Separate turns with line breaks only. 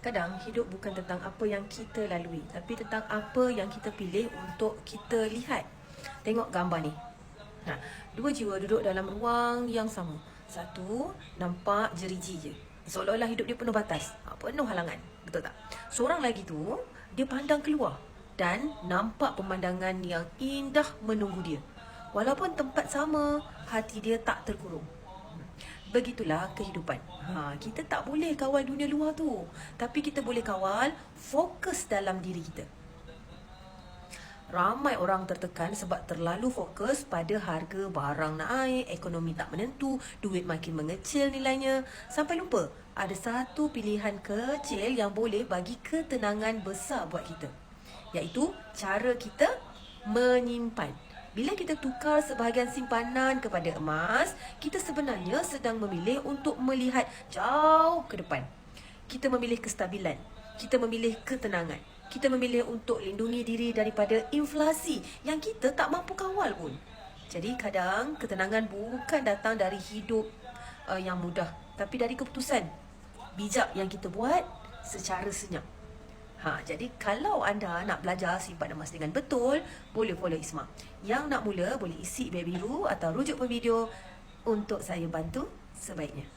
Kadang hidup bukan tentang apa yang kita lalui, tapi tentang apa yang kita pilih untuk kita lihat. Tengok gambar ni. Dua jiwa duduk dalam ruang yang sama. Satu nampak jeriji je, seolah-olah hidup dia penuh batas, penuh halangan. Betul tak? Seorang lagi tu, dia pandang keluar dan nampak pemandangan yang indah menunggu dia. Walaupun tempat sama, hati dia tak terkurung. Begitulah kehidupan. Kita tak boleh kawal dunia luar tu, tapi kita boleh kawal fokus dalam diri kita. Ramai orang tertekan sebab terlalu fokus pada harga barang naik, ekonomi tak menentu, duit makin mengecil nilainya, sampai lupa ada satu pilihan kecil yang boleh bagi ketenangan besar buat kita, iaitu cara kita menyimpan. Bila kita tukar sebahagian simpanan kepada emas, kita sebenarnya sedang memilih untuk melihat jauh ke depan. Kita memilih kestabilan, kita memilih ketenangan, kita memilih untuk lindungi diri daripada inflasi yang kita tak mampu kawal pun. Jadi kadang ketenangan bukan datang dari hidup yang mudah, tapi dari keputusan bijak yang kita buat secara senyap. Jadi kalau anda nak belajar simpan emas dengan betul, boleh follow Isma. Yang nak mula boleh isi email biru atau rujuk video untuk saya bantu sebaiknya.